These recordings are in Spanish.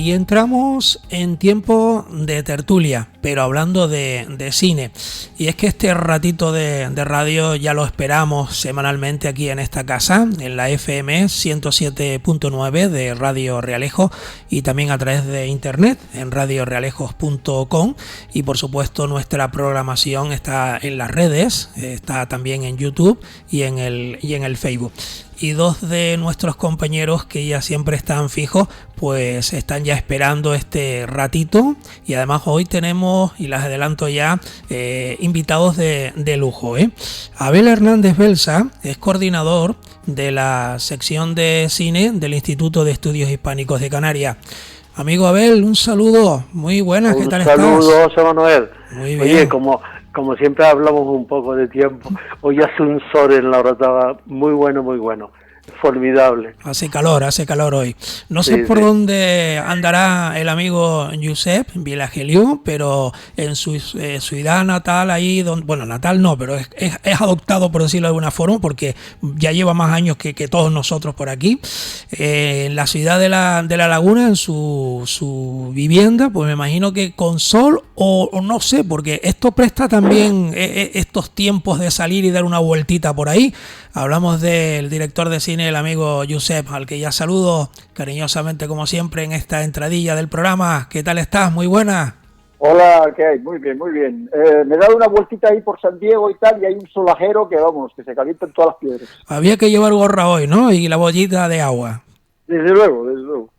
Y entramos en tiempo de tertulia, pero hablando de cine. Y es que este ratito de radio ya lo esperamos semanalmente aquí en esta casa, en la FM 107.9 de Radio Realejo y también a través de internet en radiorealejos.com. Y por supuesto nuestra programación está en las redes, está también en YouTube y en el Facebook. Y dos de nuestros compañeros que ya siempre están fijos, pues están ya esperando este ratito. Y además hoy tenemos, y les adelanto ya, invitados de lujo. Abel Hernández Belsa es coordinador de la sección de cine del Instituto de Estudios Hispánicos de Canarias. Amigo Abel, un saludo. Muy buenas, ¿qué tal estás? Un saludo, José Manuel. Muy bien. Oye, como siempre hablamos un poco de tiempo, hoy hace un sol en la Orotava muy bueno, formidable. Hace calor hoy. No sé por dónde andará el amigo Josep Vilageliu, pero en su ciudad natal, ahí, bueno, natal no, pero es adoptado, por decirlo de alguna forma, porque ya lleva más años que todos nosotros por aquí. En la ciudad de la Laguna, en su vivienda, pues me imagino que con sol o no sé, porque esto presta también estos tiempos de salir y dar una vueltita por ahí. Hablamos del director de cine, el amigo Josep, al que ya saludo cariñosamente como siempre en esta entradilla del programa. ¿Qué tal estás? Muy buena. Hola, ¿qué hay? Muy bien. Me he dado una vueltita ahí por San Diego y tal, y hay un solajero que vamos, que se calientan todas las piedras. Había que llevar gorra hoy, ¿no? Y la bollita de agua. Desde luego.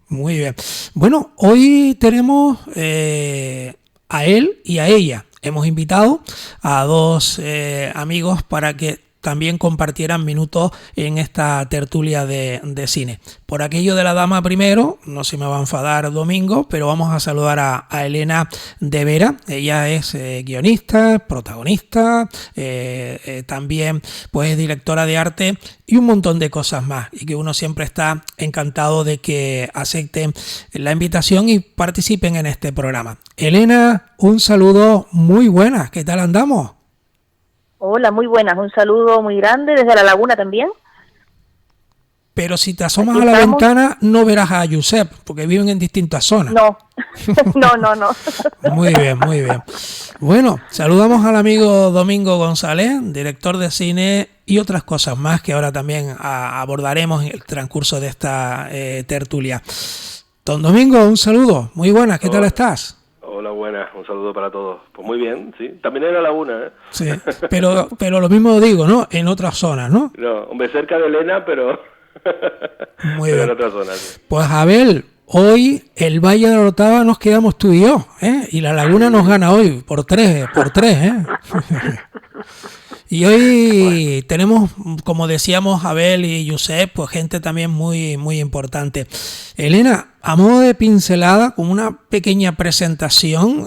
Muy bien. Bueno, hoy tenemos a él y a ella. Hemos invitado a dos amigos para que también compartieran minutos en esta tertulia de cine. Por aquello de la dama primero, no se me va a enfadar Domingo, pero vamos a saludar a Elena de Vera. Ella es guionista, protagonista, también pues directora de arte y un montón de cosas más, y que uno siempre está encantado de que acepten la invitación y participen en este programa. Elena, un saludo muy buenas, ¿qué tal andamos? Hola, muy buenas, un saludo muy grande desde La Laguna también. Pero si te asomas a la ventana no verás a Josep, porque viven en distintas zonas. No. Muy bien. Bueno, saludamos al amigo Domingo González, director de cine y otras cosas más que ahora también abordaremos en el transcurso de esta tertulia. Don Domingo, un saludo, muy buenas, ¿qué tal estás? Hola, buenas, un saludo para todos. Pues muy bien, sí, también en La Laguna, ¿eh? Sí, pero lo mismo digo, ¿no? En otras zonas, ¿no? No, hombre, cerca de Elena, pero... Muy pero bien. en otras zonas, sí. Pues Abel, hoy el Valle de la Orotava nos quedamos tú y yo, ¿eh? Y La Laguna nos gana hoy, por tres, ¿eh? Y hoy tenemos, como decíamos, Abel y Josep, pues gente también muy importante. Elena, a modo de pincelada, con una pequeña presentación,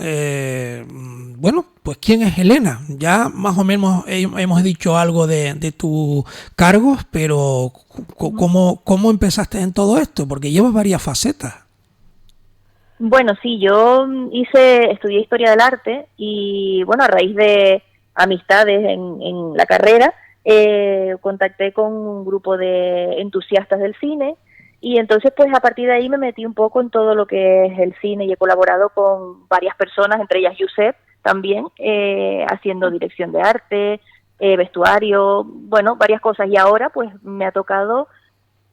bueno, pues ¿quién es Elena? Ya más o menos hemos dicho algo de tus cargos, pero ¿cómo empezaste en todo esto? Porque llevas varias facetas. Bueno, sí, yo estudié Historia del Arte y, bueno, a raíz de amistades en la carrera, contacté con un grupo de entusiastas del cine y entonces pues a partir de ahí me metí un poco en todo lo que es el cine y he colaborado con varias personas, entre ellas Josep también, haciendo dirección de arte, vestuario, bueno, varias cosas, y ahora pues me ha tocado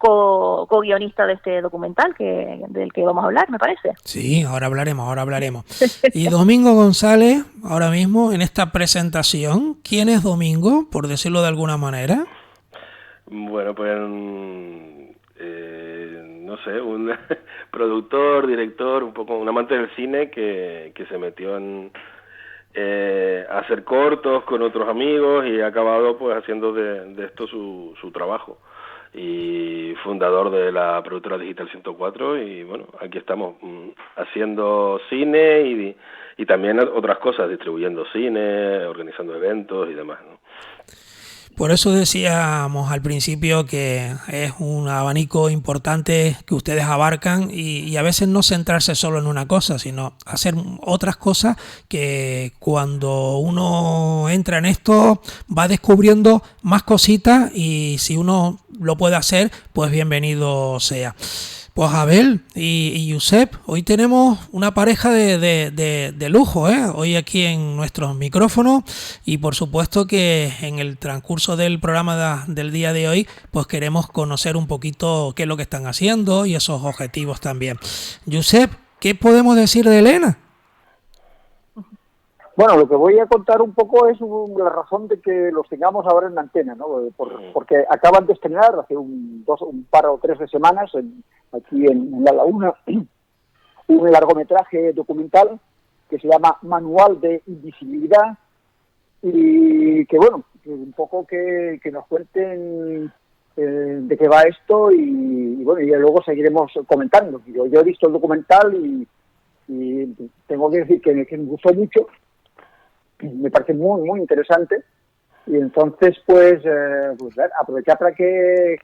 co-guionista de este documental del que vamos a hablar, me parece. Sí, ahora hablaremos. Y Domingo González, ahora mismo en esta presentación, ¿quién es Domingo, por decirlo de alguna manera? Bueno, pues no sé, un productor, director, un poco un amante del cine que se metió a hacer cortos con otros amigos y ha acabado pues haciendo de esto su trabajo. Y fundador de la productora Digital 104 y bueno, aquí estamos haciendo cine y también otras cosas, distribuyendo cine, organizando eventos y demás, ¿no? Por eso decíamos al principio que es un abanico importante que ustedes abarcan y a veces no centrarse solo en una cosa, sino hacer otras cosas que cuando uno entra en esto va descubriendo más cositas y si uno lo puede hacer, pues bienvenido sea. Pues Abel y Josep, hoy tenemos una pareja de lujo, ¿eh? Hoy aquí en nuestros micrófonos, y por supuesto que en el transcurso del programa del día de hoy pues queremos conocer un poquito qué es lo que están haciendo y esos objetivos también. Josep, ¿qué podemos decir de Elena? Bueno, lo que voy a contar un poco es la razón de que los tengamos ahora en la antena, ¿no? Porque acaban de estrenar hace un par o tres de semanas aquí en La Laguna un largometraje documental que se llama Manual de Invisibilidad, y que bueno, un poco que nos cuenten de qué va esto, y bueno, y luego seguiremos comentando. Yo he visto el documental y tengo que decir que me gustó mucho. Me parece muy, muy interesante, y entonces pues aprovechar para que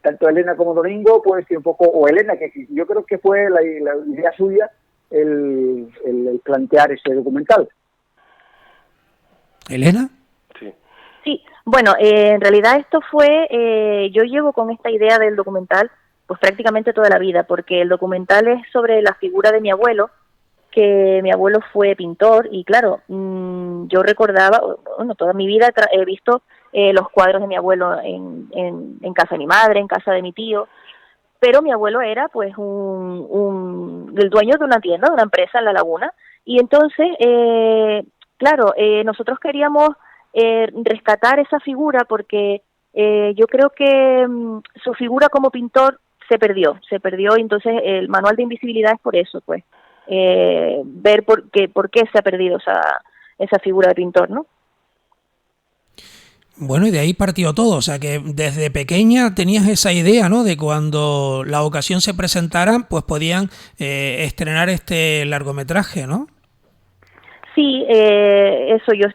tanto Elena como Domingo, pues que un poco, o Elena, que yo creo que fue la idea suya el plantear ese documental. ¿Elena? Sí, bueno, en realidad esto fue, yo llevo con esta idea del documental pues prácticamente toda la vida, porque el documental es sobre la figura de mi abuelo, que mi abuelo fue pintor, y claro, yo recordaba, bueno, toda mi vida he visto los cuadros de mi abuelo en casa de mi madre, en casa de mi tío, pero mi abuelo era pues el dueño de una tienda, de una empresa en La Laguna, y entonces, claro, nosotros queríamos rescatar esa figura, porque yo creo que su figura como pintor se perdió, y entonces el Manual de Invisibilidad es por eso, pues. Ver por qué se ha perdido esa figura de pintor, ¿no? Bueno, y de ahí partió todo, o sea que desde pequeña tenías esa idea, ¿no? De cuando la ocasión se presentara, pues podían estrenar este largometraje, ¿no? Sí, eso, yo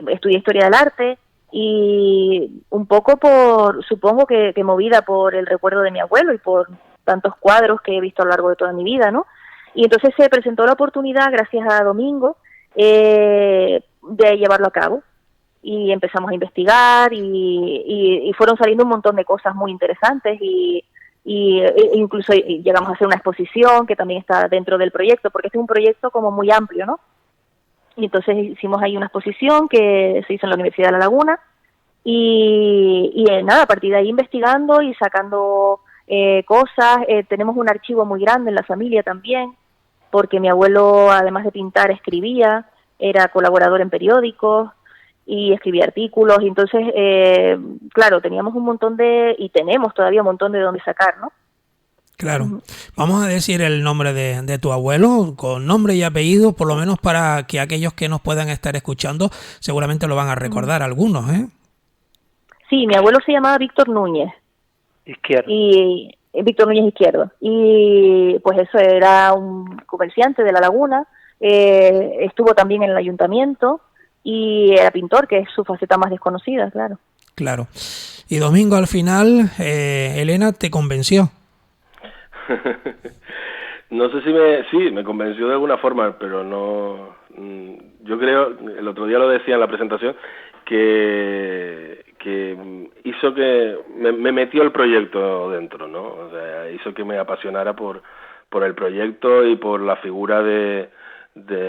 estudié Historia del Arte, y un poco supongo que movida por el recuerdo de mi abuelo y por tantos cuadros que he visto a lo largo de toda mi vida, ¿no? Y entonces se presentó la oportunidad, gracias a Domingo, de llevarlo a cabo. Y empezamos a investigar, y fueron saliendo un montón de cosas muy interesantes, y incluso llegamos a hacer una exposición que también está dentro del proyecto, porque este es un proyecto como muy amplio, ¿no? Y entonces hicimos ahí una exposición que se hizo en la Universidad de La Laguna, y nada, a partir de ahí investigando y sacando cosas. Tenemos un archivo muy grande en la familia también, porque mi abuelo, además de pintar, escribía, era colaborador en periódicos y escribía artículos, y entonces, claro, teníamos y tenemos todavía un montón de dónde sacar, ¿no? Claro. Vamos a decir el nombre de tu abuelo, con nombre y apellido, por lo menos para que aquellos que nos puedan estar escuchando seguramente lo van a recordar algunos, ¿eh? Sí, mi abuelo se llamaba Víctor Núñez. Izquierdo. Y Víctor Núñez Izquierdo. Y pues eso, era un comerciante de La Laguna, estuvo también en el ayuntamiento, y era pintor, que es su faceta más desconocida, claro. Claro. Y Domingo, al final, Elena te convenció. No sé si me convenció de alguna forma, pero no. Yo creo, el otro día lo decía en la presentación, que hizo que me metió el proyecto dentro, ¿no? O sea, hizo que me apasionara por el proyecto y por la figura de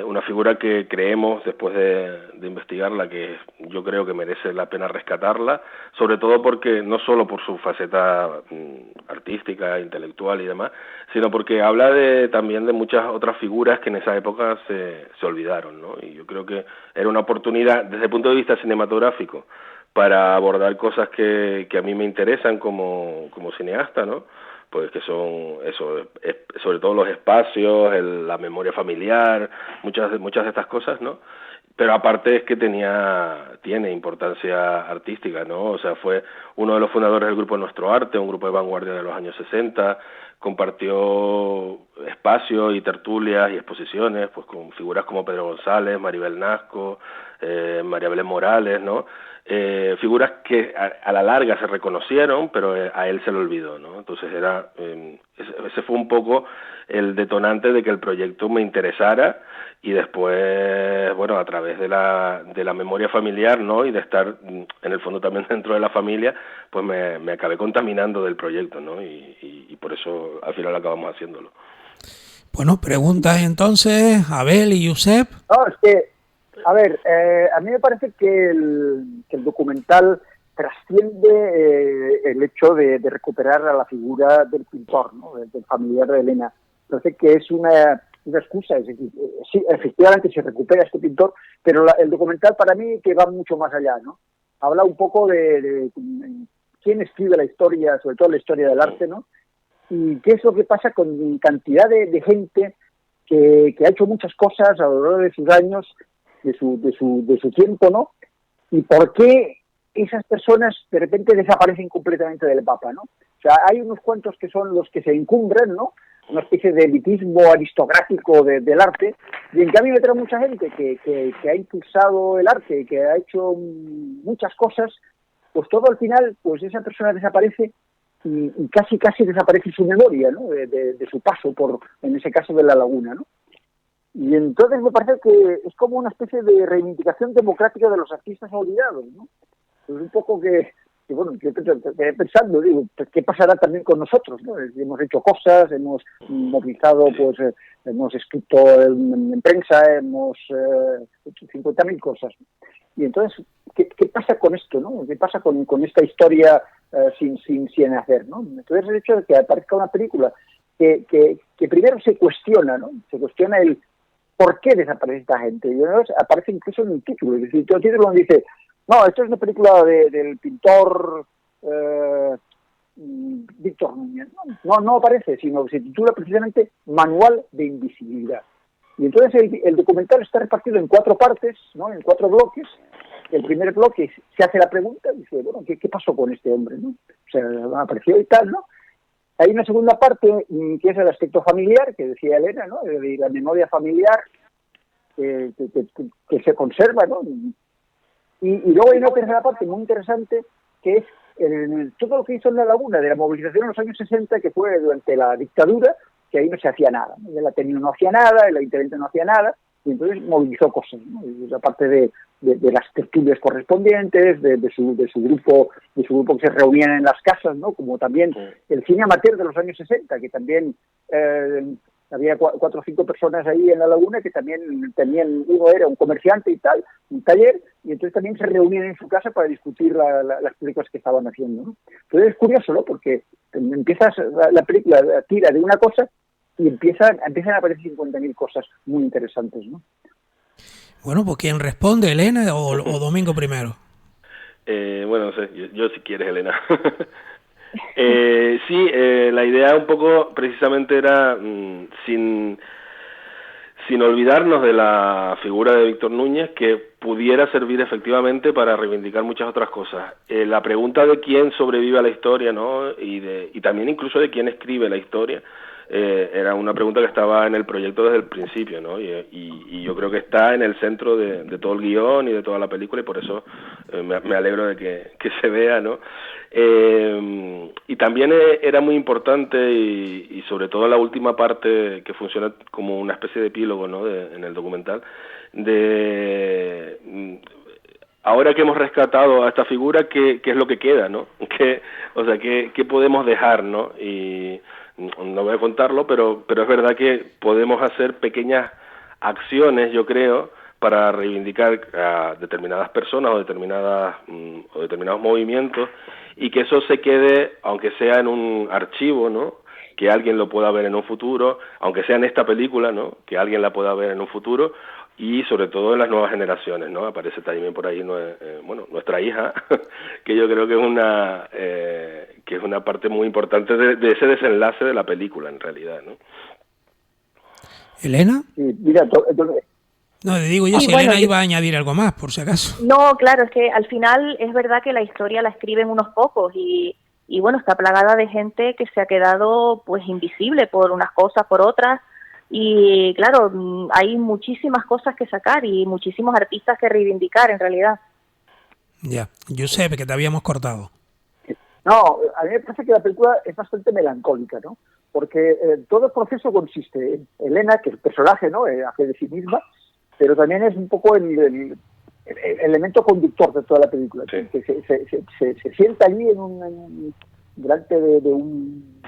una figura que creemos, después de investigarla, que yo creo que merece la pena rescatarla, sobre todo porque no solo por su faceta artística, intelectual y demás, sino porque habla también de muchas otras figuras que en esa época se olvidaron, ¿no? Y yo creo que era una oportunidad desde el punto de vista cinematográfico para abordar cosas que a mí me interesan como cineasta, ¿no? Pues que son eso, sobre todo los espacios, la memoria familiar, muchas de estas cosas, ¿no? Pero aparte es que tiene importancia artística, ¿no? O sea, fue uno de los fundadores del grupo Nuestro Arte, un grupo de vanguardia de los años 60, compartió espacios y tertulias y exposiciones pues con figuras como Pedro González, Maribel Nasco, María Belén Morales, ¿no? figuras que a la larga se reconocieron, pero a él se le olvidó, ¿no? Entonces ese fue un poco el detonante de que el proyecto me interesara, y después, bueno, a través de la memoria familiar, ¿no? Y de estar en el fondo también dentro de la familia, pues me acabé contaminando del proyecto, ¿no? Y por eso al final acabamos haciéndolo. Bueno, preguntas entonces, Abel y Josep. No, es que, a ver, a mí me parece que el documental trasciende el hecho de recuperar a la figura del pintor, ¿no? Del familiar de Elena. Parece que es una excusa, es decir, sí, efectivamente se recupera este pintor, pero el documental para mí que va mucho más allá, ¿no? Habla un poco de quién escribe la historia, sobre todo la historia del arte, ¿no? Y qué es lo que pasa con cantidad de gente que ha hecho muchas cosas a lo largo de sus años, de su tiempo, ¿no? Y por qué esas personas de repente desaparecen completamente del mapa, ¿no? O sea, hay unos cuantos que son los que se encumbran, ¿no? Una especie de elitismo aristocrático del arte, y en cambio hay mucha gente que ha impulsado el arte, que ha hecho muchas cosas, pues todo al final, pues esa persona desaparece y casi desaparece su memoria, ¿no? De su paso por, en ese caso, de La Laguna, ¿no? Y entonces me parece que es como una especie de reivindicación democrática de los artistas olvidados, ¿no? Pues un poco que bueno, yo pensando, digo, ¿qué pasará también con nosotros, ¿no? Hemos hecho cosas, hemos movilizado, pues hemos escrito en prensa, hemos hecho 50.000 cosas. Y entonces, ¿qué pasa con esto, no? ¿Qué pasa con esta historia sin hacer, no? Entonces el hecho de que aparezca una película que primero se cuestiona, ¿no? Se cuestiona el por qué desaparece esta gente. Y aparece incluso en el título. Es decir, el título donde dice, no, esto es una película del pintor Víctor Núñez. No aparece, sino que se titula precisamente Manual de Invisibilidad. Y entonces el documental está repartido en 4 partes, ¿no? En 4 bloques. El primer bloque se hace la pregunta, dice, bueno, ¿qué pasó con este hombre, no? O sea, apareció y tal, ¿no? Hay una segunda parte que es el aspecto familiar, que decía Elena, ¿no? De la memoria familiar que se conserva, ¿no? Y luego hay una tercera parte muy interesante, que es todo lo que hizo en La Laguna, de la movilización en los años 60, que fue durante la dictadura, que ahí no se hacía nada, ¿no? El Ateneo no hacía nada, el Ayuntamiento no hacía nada, y entonces movilizó cosas, ¿no? Y aparte de las tertulias correspondientes, de su grupo que se reunían en las casas, ¿no? Como también el cine amateur de los años 60, que también había 4 o 5 personas ahí en La Laguna que también uno era un comerciante y tal, un taller, y entonces también se reunían en su casa para discutir las películas que estaban haciendo, ¿no? Entonces es curioso, ¿no? Porque empiezas la película tira de una cosa y empiezan a aparecer 50.000 cosas muy interesantes, ¿no? Bueno, pues ¿quién responde, Elena o Domingo primero? Bueno, no sé, yo si quieres, Elena. Sí, la idea un poco precisamente era sin olvidarnos de la figura de Víctor Núñez, que pudiera servir efectivamente para reivindicar muchas otras cosas. La pregunta de quién sobrevive a la historia, ¿no? Y también incluso de quién escribe la historia, era una pregunta que estaba en el proyecto desde el principio, ¿no? Y yo creo que está en el centro de todo el guión y de toda la película, y por eso me alegro de que se vea, ¿no? Y también era muy importante, y sobre todo la última parte, que funciona como una especie de epílogo, ¿no? En el documental, ahora que hemos rescatado a esta figura, ¿qué es lo que queda, no? ¿Qué podemos dejar, no? Y no voy a contarlo, pero es verdad que podemos hacer pequeñas acciones, yo creo, para reivindicar a determinadas personas o determinados movimientos, y que eso se quede, aunque sea en un archivo, ¿no? Que alguien lo pueda ver en un futuro, aunque sea en esta película, ¿no? Que alguien la pueda ver en un futuro, y sobre todo en las nuevas generaciones, ¿no? Aparece también por ahí nuestra hija, que yo creo que es una parte muy importante de ese desenlace de la película, en realidad, ¿no? ¿Elena? Sí, mira, no, le digo yo, si Elena iba a añadir algo más, por si acaso. No, claro, es que al final es verdad que la historia la escriben unos pocos, y bueno, está plagada de gente que se ha quedado pues invisible por unas cosas, por otras. Y claro, hay muchísimas cosas que sacar y muchísimos artistas que reivindicar en realidad. Ya. Giuseppe, que te habíamos cortado. No, a mí me parece que la película es bastante melancólica, ¿no? Porque todo el proceso consiste en Elena, que es el personaje, ¿no? Hace de sí misma, pero también es un poco el elemento conductor de toda la película, Sí. que se sienta allí delante de un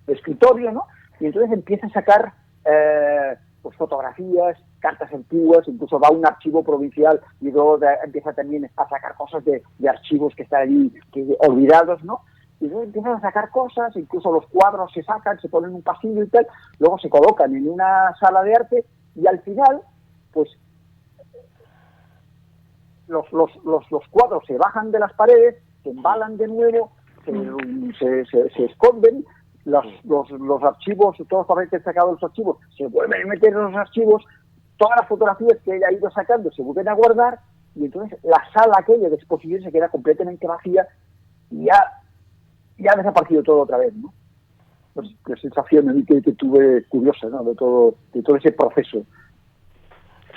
escritorio, ¿no? Y entonces empieza a sacar pues fotografías, cartas antiguas, incluso va a un archivo provincial y luego empieza también a sacar cosas de archivos que están allí olvidados, ¿no? Y luego empiezan a sacar cosas, incluso los cuadros se sacan, se ponen en un pasillo y tal, luego se colocan en una sala de arte y al final, pues los cuadros se bajan de las paredes, se embalan de nuevo, se esconden, los archivos, todos los papeles que han sacado los archivos, se vuelven a meter en los archivos, todas las fotografías que ella ha ido sacando se vuelven a guardar, y entonces la sala aquella de exposición se queda completamente vacía y ya ha desaparecido todo otra vez, ¿no? Pues la sensación que tuve curiosa, ¿no? de todo ese proceso.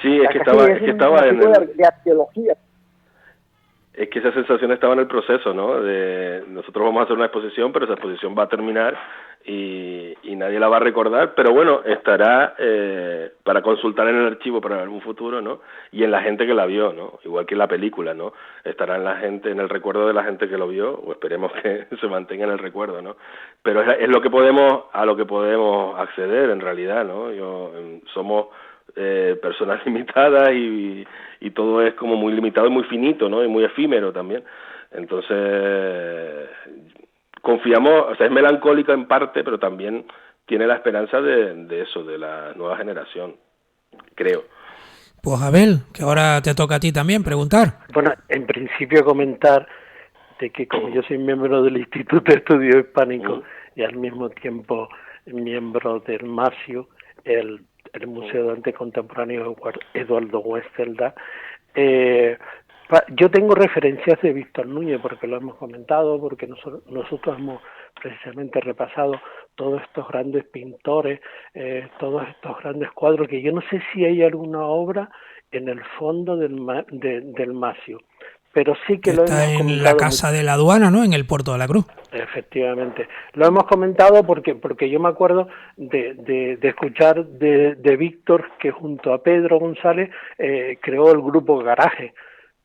Sí, es que estaba en de arqueología. Es que esa sensación estaba en el proceso, ¿no? Nosotros vamos a hacer una exposición, pero esa exposición va a terminar y nadie la va a recordar, pero bueno, estará para consultar en el archivo para algún futuro, ¿no? Y en la gente que la vio, ¿no? Igual que en la película, ¿no? Estará en el recuerdo de la gente que lo vio, o esperemos que se mantenga en el recuerdo, ¿no? Pero es a lo que podemos acceder en realidad, ¿no? Somos personas limitadas y todo es como muy limitado y muy finito, ¿no? Y muy efímero también. Entonces confiamos, o sea, es melancólica en parte, pero también tiene la esperanza de eso, de la nueva generación, creo. Pues Abel, que ahora te toca a ti también preguntar. Bueno, en principio comentar de que como yo soy miembro del Instituto de Estudios Hispánicos y al mismo tiempo miembro del MASIO, el Museo de Arte Contemporáneo Eduardo Westelda, yo tengo referencias de Víctor Núñez porque lo hemos comentado, porque nosotros hemos precisamente repasado todos estos grandes pintores, todos estos grandes cuadros, que yo no sé si hay alguna obra en el fondo del Masio, pero sí que lo hemos comentado. Está en la Casa de la Aduana, ¿no? En el Puerto de la Cruz. Efectivamente. Lo hemos comentado porque yo me acuerdo de escuchar de Víctor, que junto a Pedro González creó el grupo Garaje.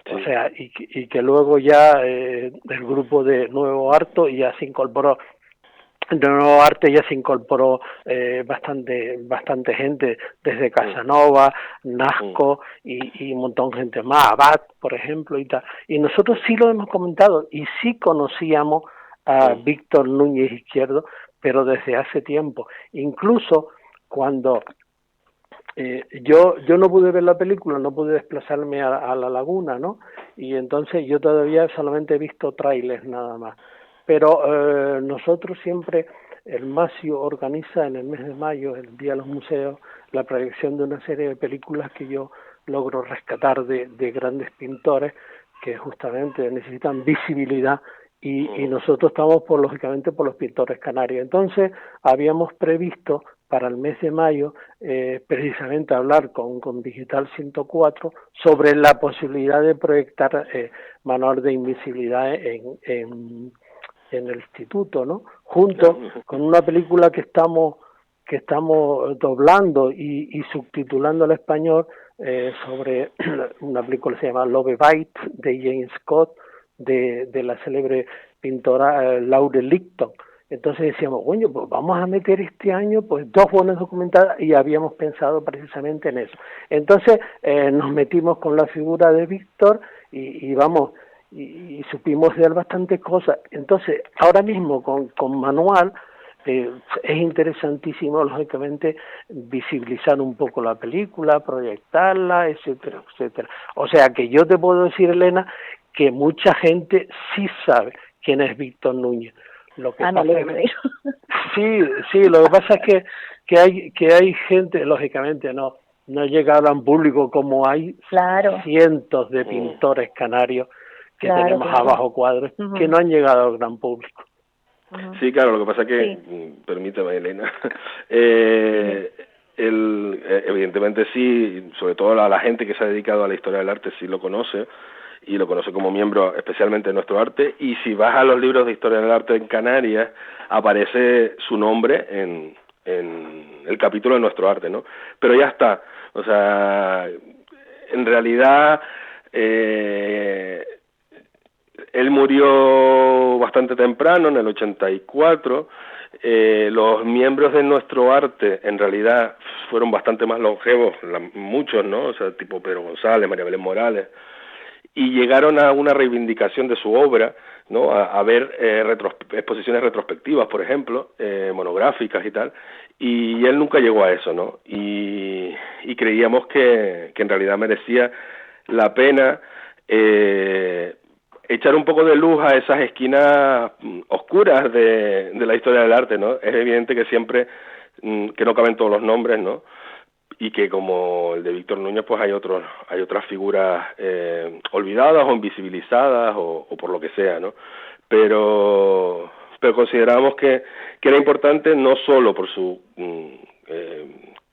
Sí. O sea, y que luego ya el grupo de Nuevo Arte ya se incorporó. Bastante gente, desde Casanova, Nasco y un montón de gente más, Abad, por ejemplo, y tal. Y nosotros sí lo hemos comentado y sí conocíamos a Víctor Núñez Izquierdo, pero desde hace tiempo. Incluso cuando yo no pude ver la película, no pude desplazarme a la laguna, ¿no? Y entonces yo todavía solamente he visto trailers nada más. Pero nosotros siempre, el MASIO organiza en el mes de mayo, el Día de los Museos, la proyección de una serie de películas que yo logro rescatar de grandes pintores que justamente necesitan visibilidad y nosotros estamos lógicamente por los pintores canarios. Entonces habíamos previsto para el mes de mayo precisamente hablar con Digital 104 sobre la posibilidad de proyectar Manual de Invisibilidad en el instituto, ¿no? Junto con una película que estamos doblando y subtitulando al español sobre una película que se llama Love Bite de James Scott de la célebre pintora Laurel Licton. Entonces decíamos, bueno, pues vamos a meter este año pues 2 buenas documentadas y habíamos pensado precisamente en eso. Entonces nos metimos con la figura de Víctor y vamos, y supimos de él bastantes cosas. Entonces, ahora mismo con Manual es interesantísimo, lógicamente, visibilizar un poco la película, proyectarla, etcétera, etcétera. O sea que yo te puedo decir, Elena, que mucha gente sí sabe quién es Víctor Núñez. Lo que lo que pasa es que hay gente, lógicamente no llega a gran público como hay cientos de pintores canarios que tenemos abajo cuadros que no han llegado al gran público. Sí, claro, lo que pasa es que, permíteme, Elena, evidentemente sí, sobre todo la gente que se ha dedicado a la historia del arte sí lo conoce, y lo conoce como miembro especialmente de nuestro arte, y si vas a los libros de historia del arte en Canarias, aparece su nombre en el capítulo de nuestro arte, ¿no? Pero ya está, o sea, en realidad él murió bastante temprano, en el 84. Los miembros de nuestro arte en realidad fueron bastante más longevos, muchos, ¿no? O sea, tipo Pedro González, María Belén Morales, y llegaron a una reivindicación de su obra, ¿no? A ver exposiciones retrospectivas, por ejemplo, monográficas y tal, y él nunca llegó a eso, ¿no? Y creíamos que en realidad merecía la pena echar un poco de luz a esas esquinas oscuras de la historia del arte, ¿no? Es evidente que siempre, que no caben todos los nombres, ¿no? Y que como el de Víctor Núñez, pues hay otras figuras olvidadas o invisibilizadas o por lo que sea, ¿no? Pero consideramos que era importante no solo por su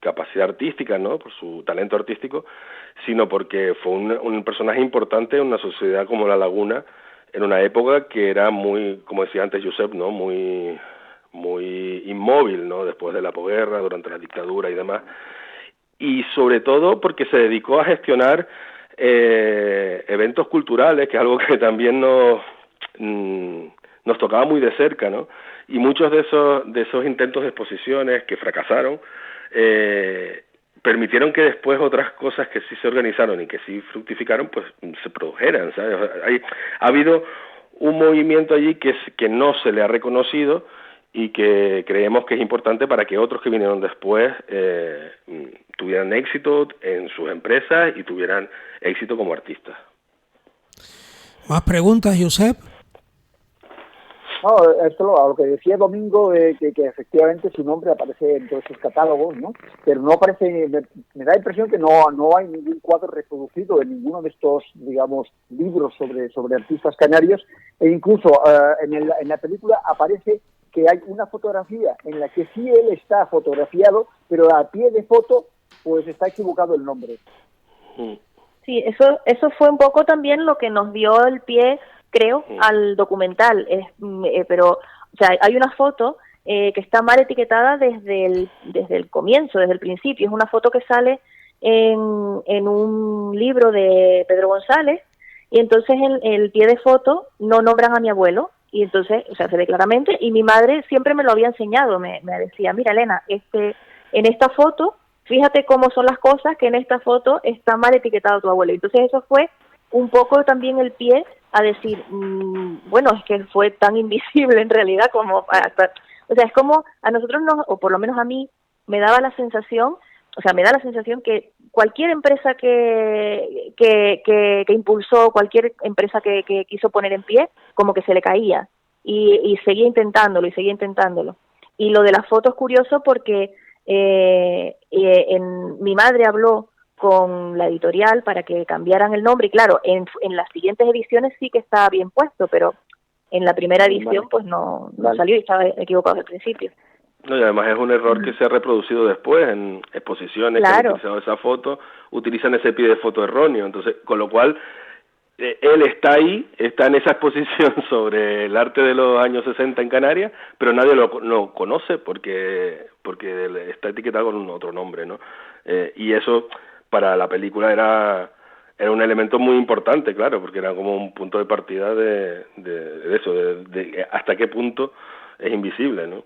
capacidad artística, ¿no? Por su talento artístico, sino porque fue un personaje importante en una sociedad como La Laguna, en una época que era muy, como decía antes Josep, ¿no? Muy inmóvil, ¿no? Después de la posguerra, durante la dictadura y demás. Y sobre todo porque se dedicó a gestionar eventos culturales, que es algo que también nos tocaba muy de cerca, ¿no? Y muchos de esos intentos de exposiciones que fracasaron permitieron que después otras cosas que sí se organizaron y que sí fructificaron, pues se produjeran, ¿sabes? O sea, ha habido un movimiento allí que no se le ha reconocido y que creemos que es importante para que otros que vinieron después tuvieran éxito en sus empresas y tuvieran éxito como artistas. ¿Más preguntas, Josep? No, esto a lo que decía Domingo, que efectivamente su nombre aparece en todos esos catálogos, ¿no? Pero no aparece, me da la impresión que no hay ningún cuadro reproducido en ninguno de estos, digamos, libros sobre artistas canarios, e incluso en la película aparece que hay una fotografía en la que sí él está fotografiado, pero a pie de foto pues está equivocado el nombre. Sí, eso fue un poco también lo que nos dio el pie, creo, al documental. Pero, o sea, hay una foto que está mal etiquetada desde el comienzo, desde el principio. Es una foto que sale en un libro de Pedro González, y entonces el pie de foto no nombran a mi abuelo. Y entonces, o sea, se ve claramente, y mi madre siempre me lo había enseñado, me decía, mira, Elena, en esta foto, fíjate cómo son las cosas, que en esta foto está mal etiquetado tu abuelo. Entonces eso fue un poco también el pie a decir, bueno, es que fue tan invisible en realidad como... o sea, es como a nosotros, o por lo menos a mí, me da la sensación que cualquier empresa que impulsó, cualquier empresa que quiso poner en pie, como que se le caía, y seguía intentándolo. Y lo de las fotos es curioso porque mi madre habló con la editorial para que cambiaran el nombre, y claro, en las siguientes ediciones sí que estaba bien puesto, pero en la primera edición pues no salió y estaba equivocado al principio. No, y además es un error que se ha reproducido después en exposiciones. Claro. Que han utilizado esa foto, utilizan ese pie de foto erróneo, entonces, con lo cual él está ahí, está en esa exposición sobre el arte de los años 60 en Canarias, pero nadie lo conoce porque está etiquetado con otro nombre, ¿no? Y eso para la película era un elemento muy importante, claro, porque era como un punto de partida de eso, de hasta qué punto es invisible, ¿no?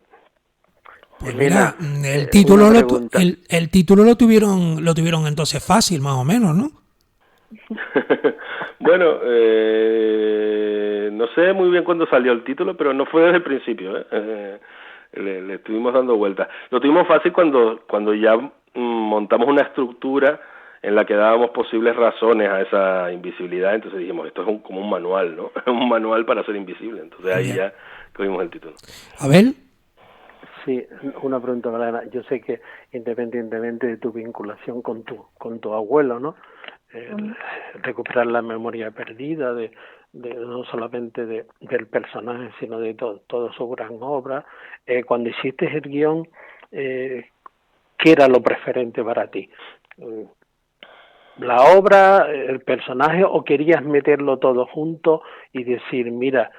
Pues mira, el título lo tuvieron entonces fácil, más o menos, ¿no? Bueno, no sé muy bien cuándo salió el título, pero no fue desde el principio, le estuvimos dando vueltas. Lo tuvimos fácil cuando ya montamos una estructura en la que dábamos posibles razones a esa invisibilidad, entonces dijimos, esto es como un manual, ¿no? Un manual para ser invisible, entonces ahí ya cogimos el título. ¿Abel? Sí, una pregunta, Elena. Yo sé que independientemente de tu vinculación con tu abuelo, ¿no? Recuperar la memoria perdida de no solamente del personaje, sino de toda su gran obra. Cuando hiciste el guión, ¿qué era lo preferente para ti? la obra, el personaje, o querías meterlo todo junto y decir, mira,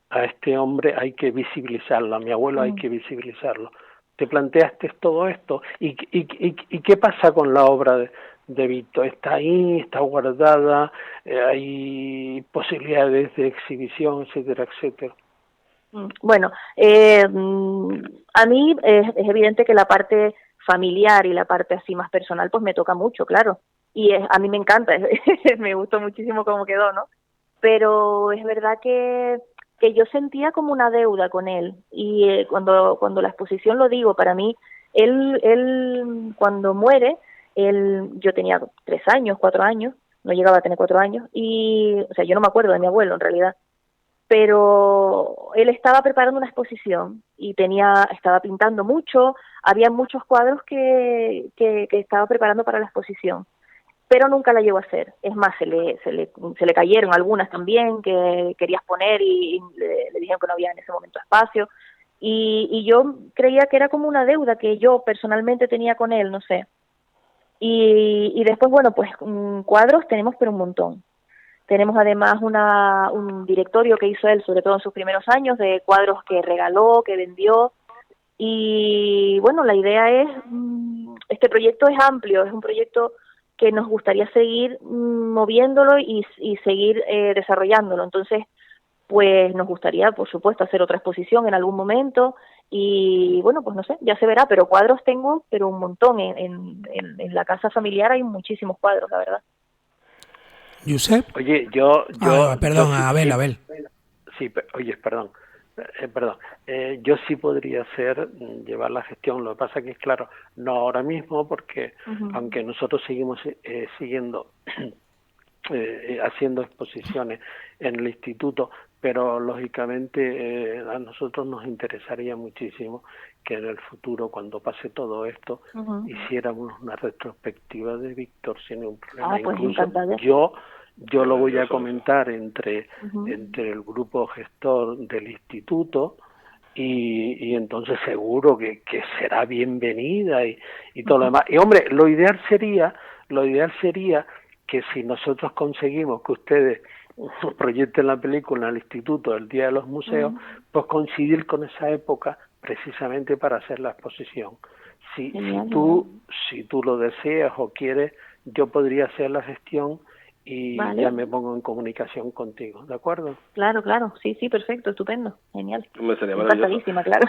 a este hombre hay que visibilizarlo, a mi abuelo hay que visibilizarlo? ¿Te planteaste todo esto? ¿Y qué pasa con la obra de Víctor? ¿Está ahí? ¿Está guardada? ¿Hay posibilidades de exhibición, etcétera, etcétera? Bueno, a mí es evidente que la parte familiar y la parte así más personal pues me toca mucho, claro, y a mí me encanta, me gustó muchísimo cómo quedó, ¿no? Pero es verdad que yo sentía como una deuda con él, y cuando la exposición, lo digo, para mí, él cuando muere, yo tenía 3 años, 4 años, no llegaba a tener 4 años, y, o sea, yo no me acuerdo de mi abuelo en realidad, pero él estaba preparando una exposición y estaba pintando mucho, había muchos cuadros que estaba preparando para la exposición, pero nunca la llegó a hacer. Es más, se le cayeron algunas también que querías poner y le dijeron que no había en ese momento espacio, y yo creía que era como una deuda que yo personalmente tenía con él, no sé. Y después, bueno, pues cuadros tenemos pero un montón. Tenemos además un directorio que hizo él, sobre todo en sus primeros años, de cuadros que regaló, que vendió. Y bueno, la idea es, este proyecto es amplio, es un proyecto que nos gustaría seguir moviéndolo y seguir desarrollándolo. Entonces, pues nos gustaría, por supuesto, hacer otra exposición en algún momento. Y bueno, pues no sé, ya se verá, pero cuadros tengo, pero un montón. En la casa familiar hay muchísimos cuadros, la verdad. Josep. Oye, Perdón, Abel. Sí, oye, perdón. Yo sí podría llevar la gestión. Lo que pasa que, claro, no ahora mismo, porque aunque nosotros seguimos siguiendo haciendo exposiciones en el instituto, pero lógicamente a nosotros nos interesaría muchísimo que en el futuro, cuando pase todo esto, hiciéramos una retrospectiva de Víctor sin ningún problema. Pues incluso yo lo voy a comentar entre el grupo gestor del instituto, y entonces seguro que será bienvenida y todo lo demás. Y hombre, lo ideal sería que si nosotros conseguimos que ustedes proyecten la película en el instituto el Día de los Museos, pues coincidir con esa época precisamente para hacer la exposición. Si tú lo deseas o quieres, yo podría hacer la gestión y ya me pongo en comunicación contigo, ¿de acuerdo? Claro, sí, perfecto, estupendo, genial. Me sería maravilloso. Claro.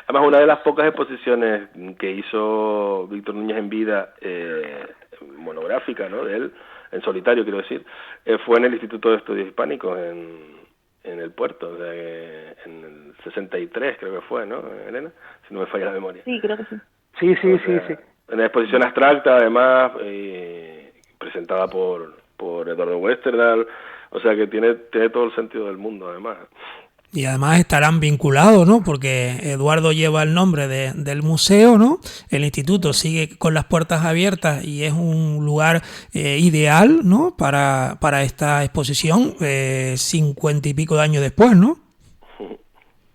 Además, una de las pocas exposiciones que hizo Víctor Núñez en vida, monográfica, ¿no?, de él, en solitario quiero decir, fue en el Instituto de Estudios Hispánicos en el Puerto, o sea, en el 63 creo que fue, ¿no, Elena? Si no me falla la memoria. Sí, creo que sí. Sí. En la exposición abstracta, además, presentada por Eduardo Westerdahl, o sea que tiene todo el sentido del mundo, además. Y además estarán vinculados, ¿no? Porque Eduardo lleva el nombre del museo, ¿no? El instituto sigue con las puertas abiertas y es un lugar ideal, ¿no? Para esta exposición 50 y pico de años después, ¿no?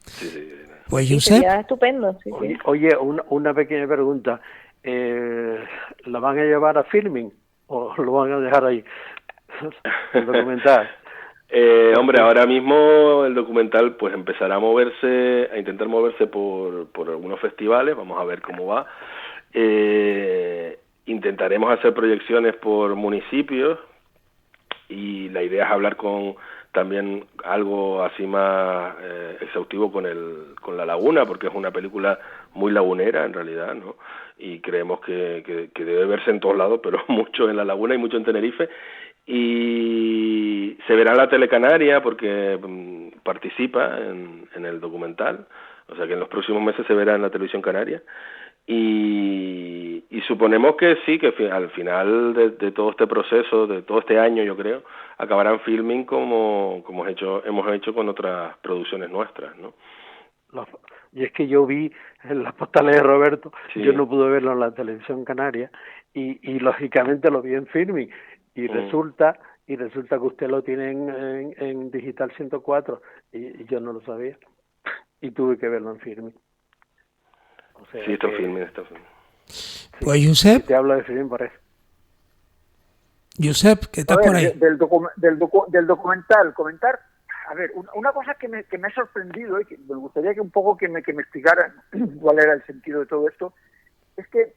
Sí. Pues sí, Josep. sería estupendo. Sí. Oye, una pequeña pregunta. ¿La van a llevar a filming o lo van a dejar ahí? El documental. Hombre, ahora mismo el documental pues empezará a intentar moverse por algunos festivales, vamos a ver cómo va. Intentaremos hacer proyecciones por municipios y la idea es hablar también algo así más exhaustivo con La Laguna, porque es una película muy lagunera en realidad, ¿no? Y creemos que debe verse en todos lados, pero mucho en La Laguna y mucho en Tenerife. Y se verá en la Telecanaria porque participa en el documental, o sea que en los próximos meses se verá en la Televisión Canaria, y suponemos que sí, que al final de todo este proceso, de todo este año, yo creo, acabarán filming como hemos hecho con otras producciones nuestras, ¿no? Y es que yo vi en las postales de Roberto, sí. Yo no pude verlo en la Televisión Canaria y lógicamente lo vi en filming. Y resulta que usted lo tiene en Digital 104 y yo no lo sabía y tuve que verlo en filming. O sea, sí, está en filming. Pues Josep, te hablo de filming por eso. Josep, ¿qué estás por ahí? Del documental, comentar. A ver, una cosa que me ha sorprendido y que me gustaría que un poco que me explicaran cuál era el sentido de todo esto, es que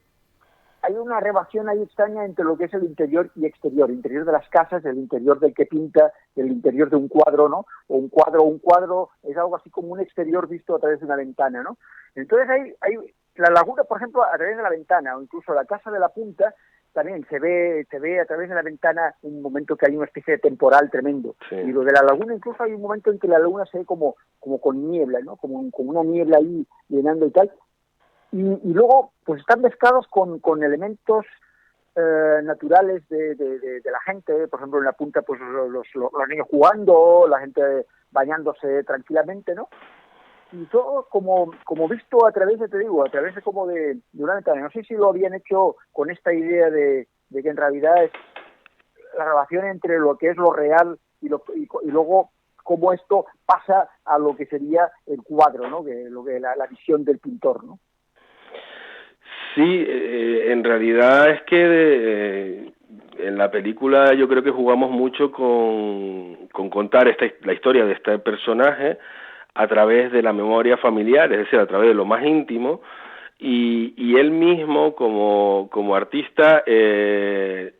hay una relación ahí extraña entre lo que es el interior y exterior, el interior de las casas, el interior del que pinta, el interior de un cuadro, ¿no? O un cuadro es algo así como un exterior visto a través de una ventana, ¿no? Entonces hay la laguna, por ejemplo, a través de la ventana, o incluso la casa de la punta, también se ve a través de la ventana un momento que hay una especie de temporal tremendo. Sí. Y lo de la laguna, incluso hay un momento en que la laguna se ve como con niebla, ¿no? Como una niebla ahí llenando y tal. Y luego, pues están mezclados con elementos naturales de la gente. Por ejemplo, en la punta, pues los niños jugando, la gente bañándose tranquilamente, ¿no? Y todo como visto a través de como de una ventana. No sé si lo habían hecho con esta idea de que en realidad es la relación entre lo que es lo real y luego cómo esto pasa a lo que sería el cuadro, ¿no? La visión del pintor, ¿no? Sí, en realidad es que en la película yo creo que jugamos mucho con contar la historia de este personaje a través de la memoria familiar, es decir, a través de lo más íntimo, y él mismo como artista, en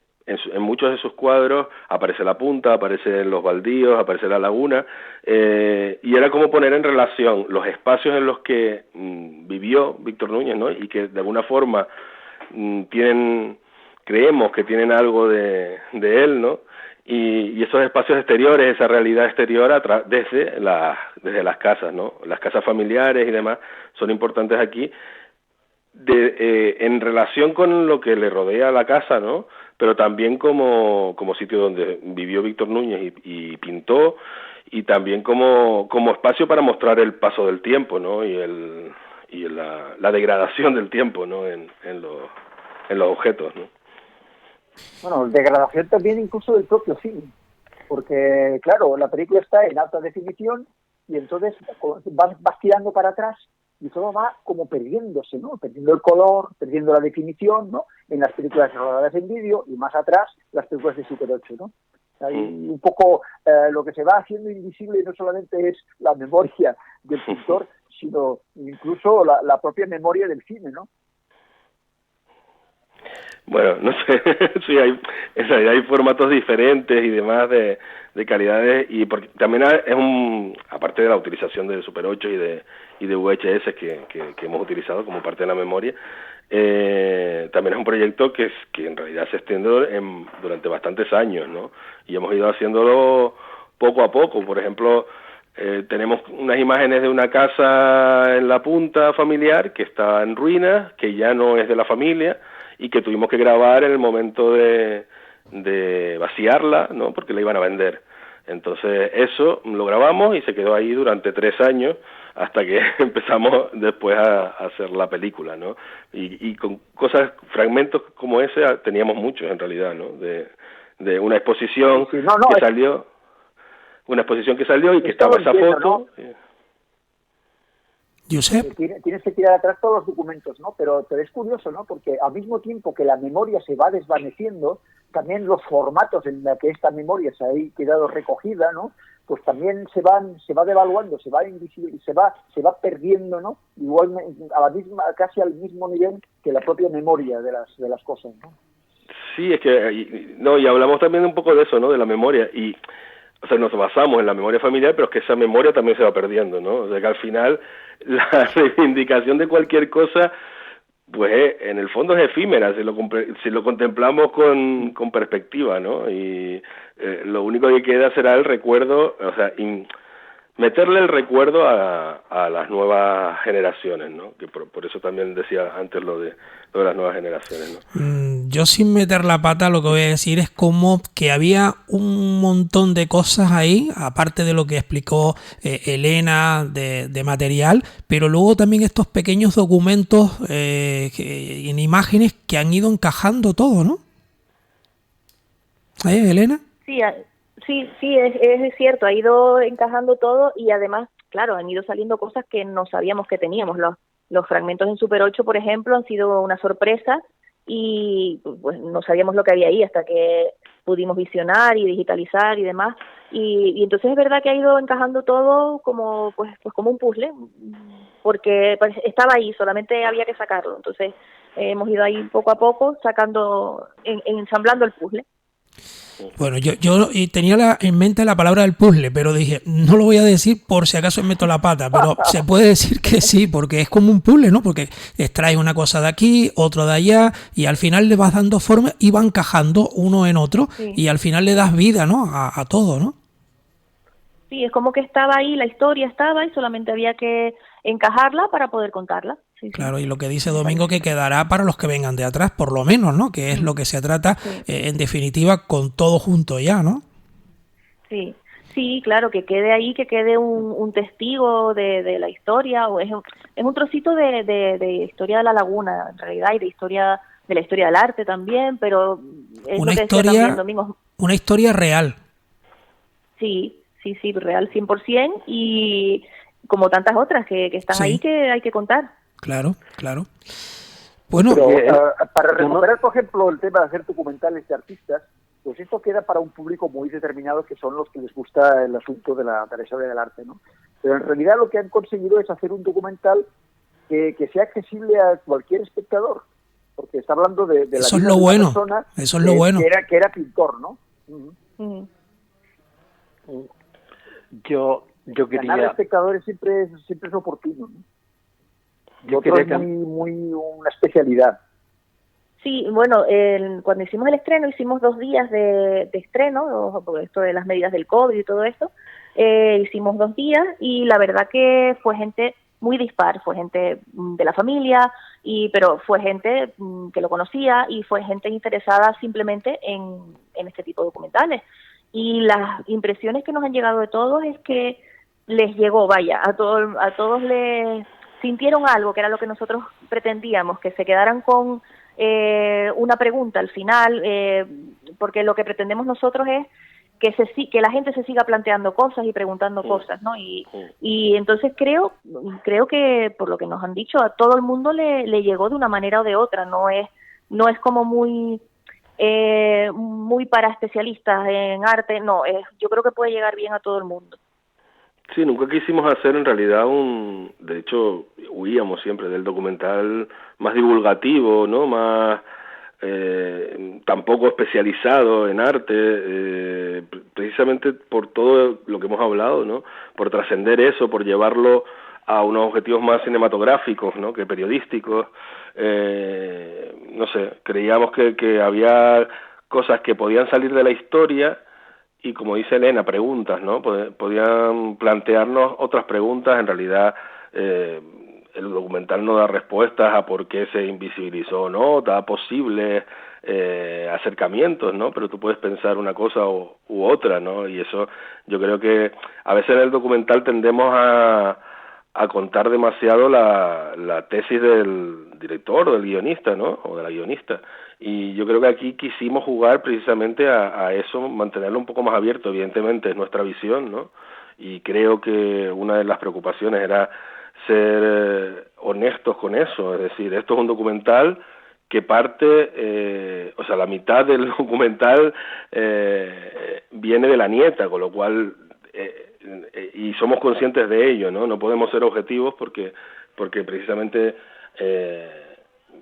muchos de sus cuadros aparece la punta, aparecen los baldíos, aparece la laguna, y era como poner en relación los espacios en los que vivió Víctor Núñez, ¿no? Y que de alguna forma creemos que tienen algo de él, ¿no? Y esos espacios exteriores, esa realidad exterior desde las casas, ¿no? Las casas familiares y demás son importantes aquí en relación con lo que le rodea a la casa, ¿no? Pero también como sitio donde vivió Víctor Núñez y pintó, y también como espacio para mostrar el paso del tiempo, ¿no? Y la degradación del tiempo, ¿no? En los objetos, ¿no? Bueno, degradación también incluso del propio cine, porque claro, la película está en alta definición y entonces vas tirando para atrás y todo va como perdiéndose, ¿no? Perdiendo el color, perdiendo la definición, ¿no? En las películas rodadas en vídeo y más atrás las películas de Super 8, ¿no? Hay un poco lo que se va haciendo invisible no solamente es la memoria del pintor, sino incluso la propia memoria del cine, ¿no? Bueno, no sé, sí, en realidad hay formatos diferentes y demás de calidades, y porque también aparte de la utilización de Super 8 y de VHS que hemos utilizado como parte de la memoria, también es un proyecto que en realidad se extiende durante bastantes años, ¿no? Y hemos ido haciéndolo poco a poco. Por ejemplo, tenemos unas imágenes de una casa en la punta familiar que está en ruinas, que ya no es de la familia, y que tuvimos que grabar en el momento de vaciarla, ¿no? Porque la iban a vender. Entonces eso lo grabamos y se quedó ahí durante 3 años hasta que empezamos después a hacer la película, ¿no? Y con fragmentos como ese teníamos muchos en realidad, ¿no? De una exposición que salió, y que estaba esa foto. ¿No? Josep. Tienes que tirar atrás todos los documentos, ¿no? Pero es curioso, ¿no? Porque al mismo tiempo que la memoria se va desvaneciendo, también los formatos en los que esta memoria se ha quedado recogida, ¿no? Pues también se va devaluando, se va perdiendo, ¿no? Igual casi al mismo nivel que la propia memoria de las cosas, ¿no? Sí, es que y hablamos también un poco de eso, ¿no? De la memoria, y o sea, nos basamos en la memoria familiar, pero es que esa memoria también se va perdiendo, ¿no? O sea, que al final la reivindicación de cualquier cosa, pues en el fondo es efímera, si lo contemplamos con perspectiva, ¿no? Y lo único que queda será el recuerdo, o sea, meterle el recuerdo a las nuevas generaciones, ¿no? Que por eso también decía antes lo de las nuevas generaciones, ¿no? Yo sin meter la pata lo que voy a decir es como que había un montón de cosas ahí, aparte de lo que explicó Elena de material, pero luego también estos pequeños documentos en imágenes que han ido encajando todo, ¿no? Elena. Sí, es cierto, ha ido encajando todo y además, claro, han ido saliendo cosas que no sabíamos que teníamos. Los fragmentos en Super 8, por ejemplo, han sido una sorpresa y pues no sabíamos lo que había ahí hasta que pudimos visionar y digitalizar y demás. Y entonces es verdad que ha ido encajando todo como pues como un puzzle, porque pues, estaba ahí, solamente había que sacarlo. Entonces hemos ido ahí poco a poco sacando, ensamblando el puzzle. Bueno, yo tenía en mente la palabra del puzzle, pero dije, no lo voy a decir por si acaso meto la pata, pero se puede decir que sí, porque es como un puzzle, ¿no? Porque extraes una cosa de aquí, otro de allá, y al final le vas dando forma y va encajando uno en otro, sí. Y al final le das vida, ¿no? A todo, ¿no? Sí, es como que estaba ahí, la historia estaba y solamente había que encajarla para poder contarla. Sí, claro, sí. Y lo que dice Domingo que quedará para los que vengan de atrás, por lo menos, ¿no? Que es lo que se trata, sí. En definitiva, con todo junto ya, ¿no? Sí, sí, claro, que quede ahí, que quede un testigo de la historia, o es un trocito de historia de la laguna, en realidad, y de la historia del arte también, pero es una lo que historia, decía también Domingo. Una historia real. Sí, real 100%, y como tantas otras que están sí. ahí que hay que contar. Claro. Bueno, pero, para recuperar, por ejemplo, el tema de hacer documentales de artistas, pues esto queda para un público muy determinado, que son los que les gusta el asunto de la historia del arte, ¿no? Pero en realidad lo que han conseguido es hacer un documental que sea accesible a cualquier espectador, porque está hablando de la eso vida es lo de bueno. una persona eso es lo bueno. que era pintor, ¿no? Yo quería... Ganar espectadores siempre es oportuno, ¿no? Yo quería que... muy una especialidad. Sí, bueno, cuando hicimos el estreno, hicimos 2 días de estreno, por esto de las medidas del COVID y todo esto, hicimos 2 días y la verdad que fue gente muy dispar, fue gente de la familia, pero fue gente que lo conocía y fue gente interesada simplemente en este tipo de documentales. Y las impresiones que nos han llegado de todos es que les llegó, a todos les sintieron algo, que era lo que nosotros pretendíamos, que se quedaran con una pregunta al final, porque lo que pretendemos nosotros es que la gente se siga planteando cosas y preguntando cosas, ¿no? Y entonces creo que, por lo que nos han dicho, a todo el mundo le llegó de una manera o de otra, no es como muy para especialistas en arte, no, yo creo que puede llegar bien a todo el mundo. Sí, nunca quisimos hacer en realidad de hecho, huíamos siempre del documental más divulgativo, ¿no? Más tampoco especializado en arte, precisamente por todo lo que hemos hablado, ¿no? Por trascender eso, por llevarlo a unos objetivos más cinematográficos, ¿no? Que periodísticos. No sé, creíamos que había cosas que podían salir de la historia y, como dice Elena, preguntas, ¿no? Podían plantearnos otras preguntas. En realidad el documental no da respuestas a por qué se invisibilizó o no, da posibles acercamientos, ¿no? Pero tú puedes pensar una cosa u otra, ¿no? Y eso, yo creo que a veces en el documental tendemos a contar demasiado la tesis del director o del guionista, ¿no? O de la guionista. Y yo creo que aquí quisimos jugar precisamente a eso, mantenerlo un poco más abierto. Evidentemente es nuestra visión, ¿no? Y creo que una de las preocupaciones era ser honestos con eso. Es decir, esto es un documental que parte, o sea, la mitad del documental viene de la nieta, con lo cual... y somos conscientes de ello, ¿no? No podemos ser objetivos porque precisamente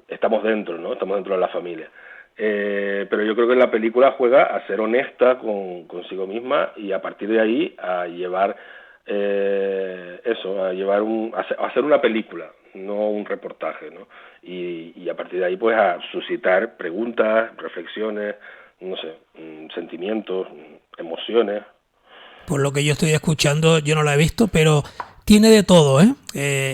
estamos dentro, ¿no? Estamos dentro de la familia. Pero yo creo que la película juega a ser honesta consigo misma y a partir de ahí a llevar a hacer una película, no un reportaje, ¿no? Y a partir de ahí pues a suscitar preguntas, reflexiones, no sé, sentimientos, emociones. Por lo que yo estoy escuchando, yo no la he visto, pero tiene de todo, ¿eh?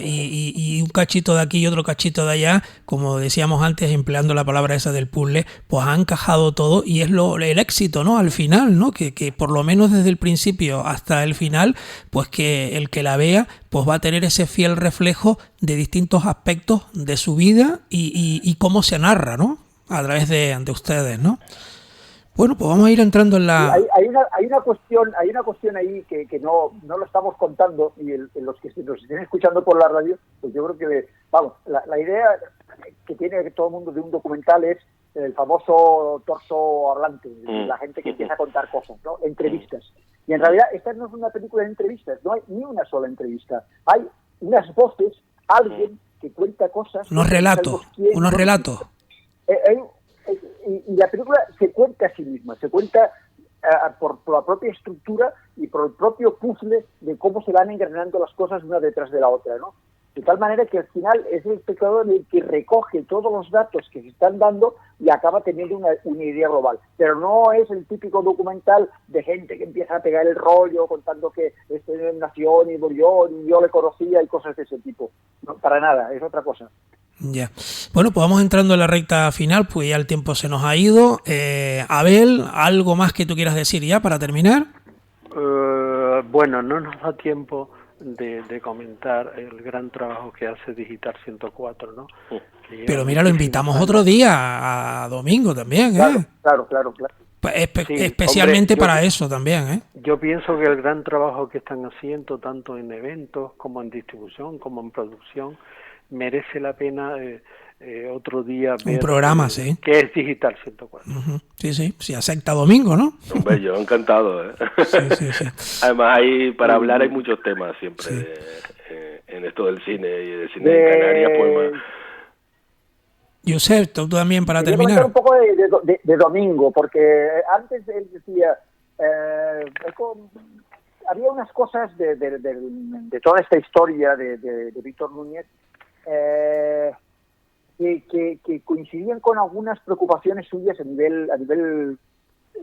Y un cachito de aquí y otro cachito de allá, como decíamos antes, empleando la palabra esa del puzzle, pues ha encajado todo y es el éxito, ¿no? Al final, ¿no? Que por lo menos desde el principio hasta el final, pues que el que la vea, pues va a tener ese fiel reflejo de distintos aspectos de su vida y cómo se narra, ¿no? A través de ustedes, ¿no? Bueno, pues vamos a ir entrando en la... Hay una cuestión ahí que no lo estamos contando y los que nos estén escuchando por la radio, pues yo creo que, vamos, la idea que tiene todo el mundo de un documental es el famoso torso hablante, la gente que empieza a contar cosas, ¿no? Entrevistas. Y en realidad esta no es una película de entrevistas, no hay ni una sola entrevista. Hay unas voces, alguien que cuenta cosas. Unos relatos. Y la película se cuenta a sí misma, se cuenta por la propia estructura y por el propio puzzle de cómo se van engranando las cosas una detrás de la otra, ¿no? De tal manera que al final es el espectador el que recoge todos los datos que se están dando y acaba teniendo una idea global. Pero no es el típico documental de gente que empieza a pegar el rollo contando que este nació y murió y yo le conocía y cosas de ese tipo. No, para nada, es otra cosa. Ya. Bueno, pues vamos entrando en la recta final, pues ya el tiempo se nos ha ido. Abel, ¿algo más que tú quieras decir ya para terminar? Bueno, no nos da tiempo de comentar el gran trabajo que hace Digital 104, ¿no? Pero mira, lo invitamos otro día, a Domingo también, ¿eh? Claro. Sí, especialmente hombre, para eso también, ¿eh? Yo pienso que el gran trabajo que están haciendo, tanto en eventos como en distribución, como en producción, merece la pena otro día ver un programa, sí. Que es Digital 104. Sí, acepta Domingo, ¿no? Hombre, yo encantado, ¿eh? Sí. Además, para hablar hay muchos temas siempre en esto del cine y del cine en Canarias, pues más. Josep, tú también para Quería terminar. comentar un poco de Domingo, porque antes él decía, había unas cosas de toda esta historia de Víctor Núñez que coincidían con algunas preocupaciones suyas a nivel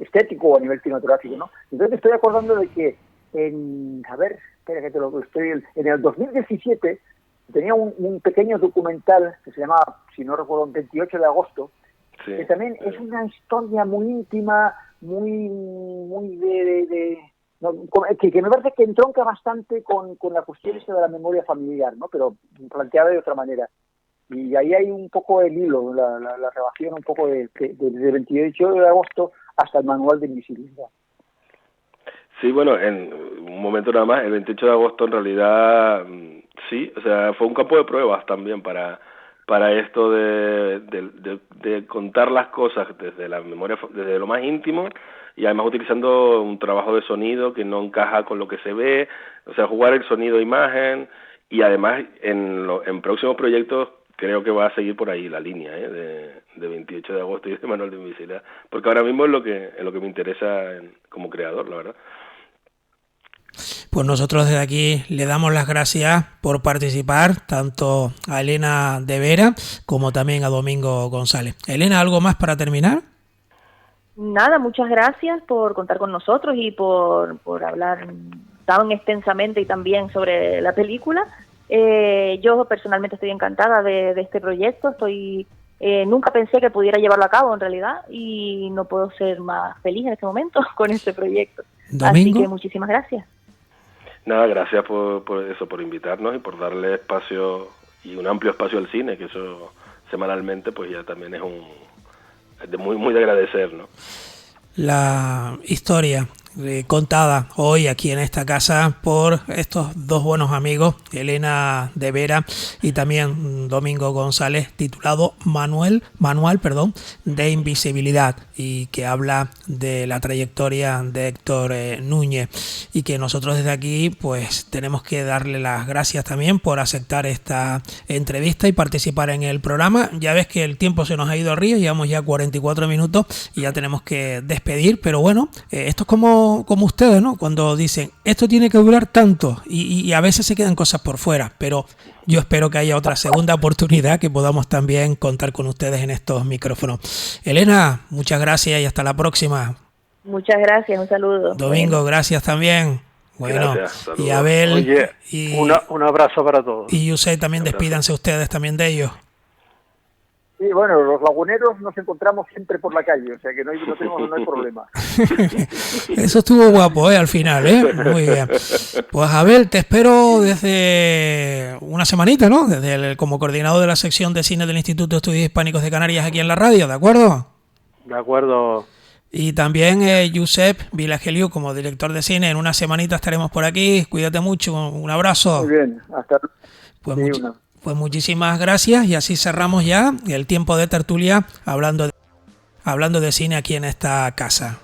estético o a nivel cinematográfico, ¿no? Entonces estoy acordando de que en el 2017 tenía un pequeño documental que se llama, si no recuerdo, 28 de agosto, que también es una historia muy íntima, muy que me parece que entronca bastante con la cuestión esta de la memoria familiar, ¿no? Pero planteada de otra manera. Y ahí hay un poco el hilo, la relación un poco desde el 28 de agosto hasta el manual de invisibilidad. Sí, bueno, en un momento nada más, el 28 de agosto en realidad, sí, o sea, fue un campo de pruebas también para esto de contar las cosas desde la memoria, desde lo más íntimo, y además utilizando un trabajo de sonido que no encaja con lo que se ve, o sea, jugar el sonido-imagen, y además en próximos proyectos creo que va a seguir por ahí la línea de 28 de agosto y de Manual de Invisibilidad, porque ahora mismo es lo que me interesa como creador, la verdad. Pues nosotros desde aquí le damos las gracias por participar, tanto a Elena de Vera como también a Domingo González. Elena, ¿algo más para terminar? Nada, muchas gracias por contar con nosotros y por hablar tan extensamente y también sobre la película. Yo personalmente estoy encantada de este proyecto, nunca pensé que pudiera llevarlo a cabo en realidad y no puedo ser más feliz en este momento con este proyecto. ¿Domingo? Así que muchísimas gracias. Nada, gracias por invitarnos y por darle espacio y un amplio espacio al cine, que eso semanalmente pues ya también es muy de agradecer, ¿no? La historia contada hoy aquí en esta casa por estos dos buenos amigos, Elena de Vera y también Domingo González, titulado Manual de Invisibilidad, y que habla de la trayectoria de Héctor Núñez, y que nosotros desde aquí pues tenemos que darle las gracias también por aceptar esta entrevista y participar en el programa. Ya ves que el tiempo se nos ha ido al río, llevamos ya 44 minutos y ya tenemos que despedir, pero bueno, esto es como ustedes, ¿no? Cuando dicen, esto tiene que durar tanto, y a veces se quedan cosas por fuera, pero yo espero que haya otra segunda oportunidad que podamos también contar con ustedes en estos micrófonos. Elena, muchas gracias y hasta la próxima. Muchas gracias, un saludo. Domingo, gracias también. Bueno, gracias, y Abel, oye, un abrazo para todos. Y José, también despídanse ustedes también de ellos. Sí, bueno, los laguneros nos encontramos siempre por la calle, o sea que no hay problema. Eso estuvo guapo, al final, muy bien. Pues Abel, te espero desde una semanita, ¿no? Como coordinador de la sección de cine del Instituto de Estudios Hispánicos de Canarias aquí en la radio, ¿de acuerdo? De acuerdo. Y también Josep Vilageliu como director de cine. En una semanita estaremos por aquí. Cuídate mucho, un abrazo. Muy bien, hasta pues Pues muchísimas gracias y así cerramos ya el tiempo de tertulia hablando de cine aquí en esta casa.